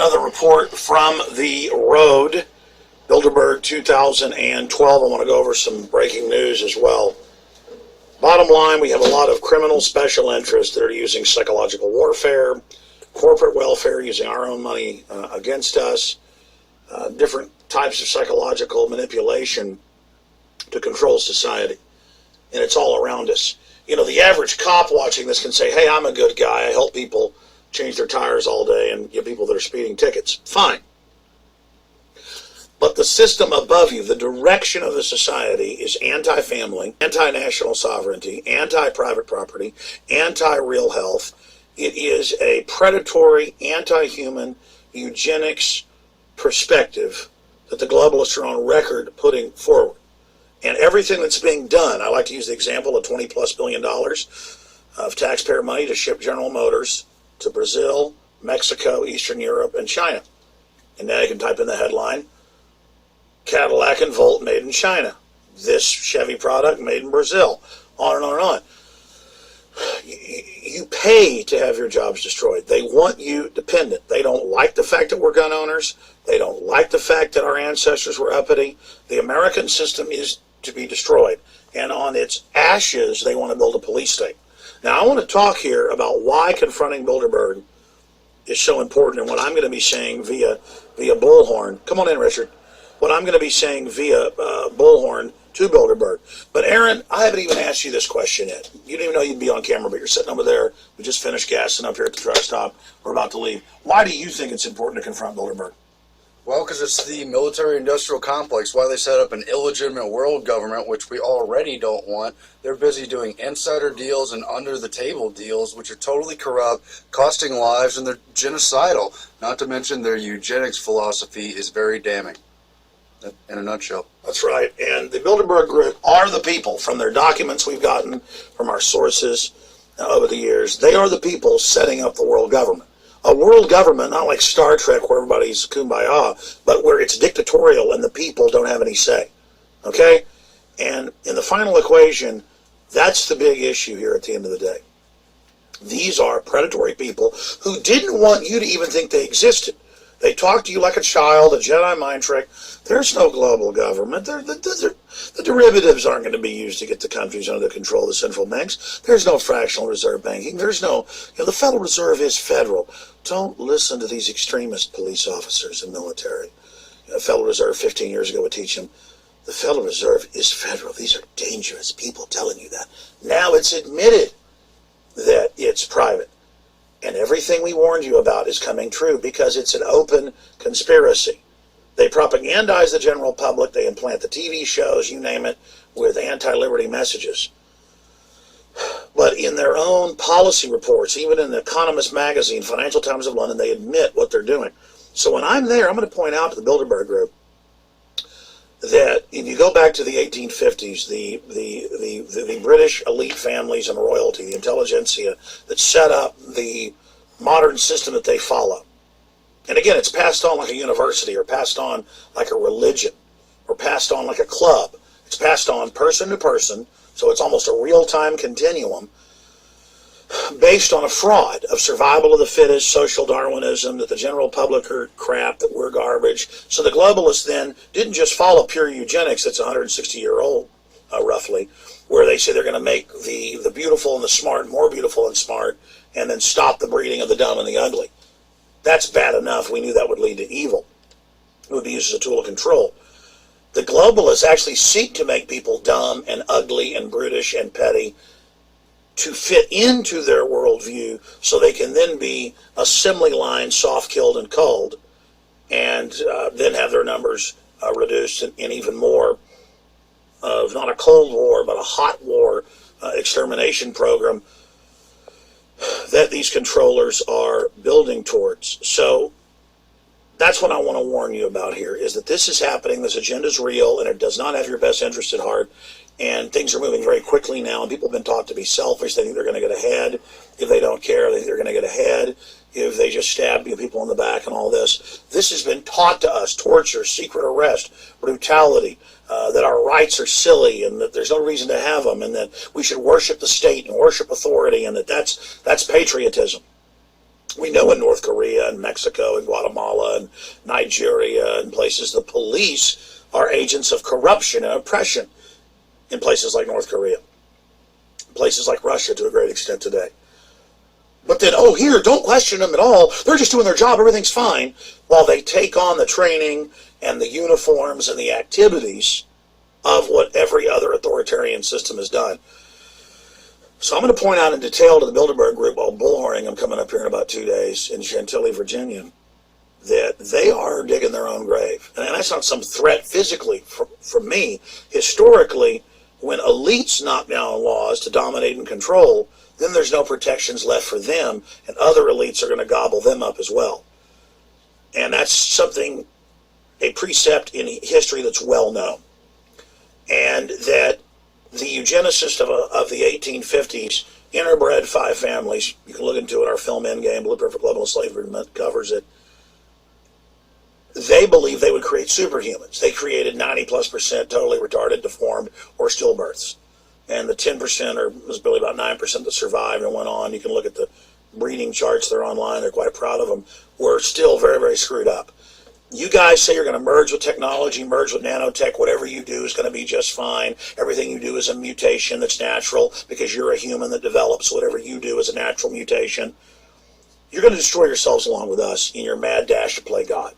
Another report from the road, Bilderberg 2012. I want to go over some breaking news as well. Bottom line, we have a lot of criminal special interests that are using psychological warfare, corporate welfare, using our own money against us, different types of psychological manipulation to control society. And it's all around us. You know, the average cop watching this can say, hey, I'm a good guy. I help people change their tires all day and give people that are speeding tickets. Fine. But the system above you, the direction of the society, is anti-family, anti-national sovereignty, anti-private property, anti-real health. It is a predatory, anti-human, eugenics perspective that the globalists are on record putting forward. And everything that's being done, I like to use the example of $20+ billion of taxpayer money to ship General Motors to Brazil, Mexico, Eastern Europe, and China. And now you can type in the headline, Cadillac and Volt made in China. This Chevy product made in Brazil. On and on and on. You pay to have your jobs destroyed. They want you dependent. They don't like the fact that we're gun owners. They don't like the fact that our ancestors were uppity. The American system is to be destroyed. And on its ashes, they want to build a police state. Now, I want to talk here about why confronting Bilderberg is so important and what I'm going to be saying via Bullhorn. Come on in, Richard. What I'm going to be saying via Bullhorn to Bilderberg. But Aaron, I haven't even asked you this question yet. You didn't even know you'd be on camera, but you're sitting over there. We just finished gassing up here at the truck stop. We're about to leave. Why do you think it's important to confront Bilderberg? Well, because it's the military-industrial complex. Why they set up an illegitimate world government, which we already don't want. They're busy doing insider deals and under-the-table deals, which are totally corrupt, costing lives, and they're genocidal. Not to mention their eugenics philosophy is very damning. In a nutshell. That's right. And the Bilderberg Group are the people, from their documents we've gotten from our sources over the years. They are the people setting up the world government. A world government, not like Star Trek where everybody's kumbaya, but where it's dictatorial and the people don't have any say. Okay? And in the final equation, that's the big issue here at the end of the day. These are predatory people who didn't want you to even think they existed. They talk to you like a child, a Jedi mind trick. There's no global government. The derivatives aren't going to be used to get the countries under the control of the central banks. There's no fractional reserve banking. There's no, the Federal Reserve is federal. Don't listen to these extremist police officers and military. The Federal Reserve 15 years ago would teach them, the Federal Reserve is federal. These are dangerous people telling you that. Now it's admitted that it's private. And everything we warned you about is coming true because it's an open conspiracy. They propagandize the general public. They implant the TV shows, you name it, with anti-liberty messages. But in their own policy reports, even in the Economist magazine, Financial Times of London, they admit what they're doing. So when I'm there, I'm going to point out to the Bilderberg Group that if you go back to the 1850s, the British elite families and royalty, the intelligentsia that set up the modern system that they follow. And again, it's passed on like a university or passed on like a religion or passed on like a club. It's passed on person to person, so it's almost a real-time continuum based on a fraud of survival of the fittest, social Darwinism, that the general public are crap, that we're garbage. So the globalists then didn't just follow pure eugenics that's 160-year-old, roughly, where they say they're going to make the beautiful and the smart more beautiful and smart and then stop the breeding of the dumb and the ugly. That's bad enough. We knew that would lead to evil. It would be used as a tool of control. The globalists actually seek to make people dumb and ugly and brutish and petty to fit into their worldview so they can then be assembly line, soft-killed and culled, and then have their numbers reduced in even more of not a Cold War, but a hot war extermination program that these controllers are building towards. So that's what I want to warn you about here, is that this is happening, this agenda is real, and it does not have your best interest at heart. And things are moving very quickly now, and people have been taught to be selfish. They think they're going to get ahead. If they don't care, they think they're going to get ahead. If they just stab people in the back and all this. This has been taught to us: torture, secret arrest, brutality, that our rights are silly and that there's no reason to have them, and that we should worship the state and worship authority, and that's patriotism. We know in North Korea and Mexico and Guatemala and Nigeria and places, the police are agents of corruption and oppression in places like North Korea, places like Russia to a great extent today. But then, oh, here, don't question them at all. They're just doing their job. Everything's fine. While they take on the training and the uniforms and the activities of what every other authoritarian system has done. So I'm going to point out in detail to the Bilderberg group while bullhorning them coming up here in about 2 days in Chantilly, Virginia, that they are digging their own grave. And that's not some threat physically from me. Historically, when elites knock down laws to dominate and control, then there's no protections left for them, and other elites are going to gobble them up as well. And that's something, a precept in history that's well known. And that the eugenicists of the 1850s interbred 5 families. You can look into it. Our film Endgame, Blueprint for Global Enslavement, covers it. They believed they would create superhumans. They created 90+% totally retarded, deformed, or stillbirths. And the 10%, or it was really about 9% that survived and went on. You can look at the breeding charts. They're online. They're quite proud of them. Were still very, very screwed up. You guys say you're going to merge with technology, merge with nanotech. Whatever you do is going to be just fine. Everything you do is a mutation that's natural because you're a human that develops. Whatever you do is a natural mutation. You're going to destroy yourselves along with us in your mad dash to play God.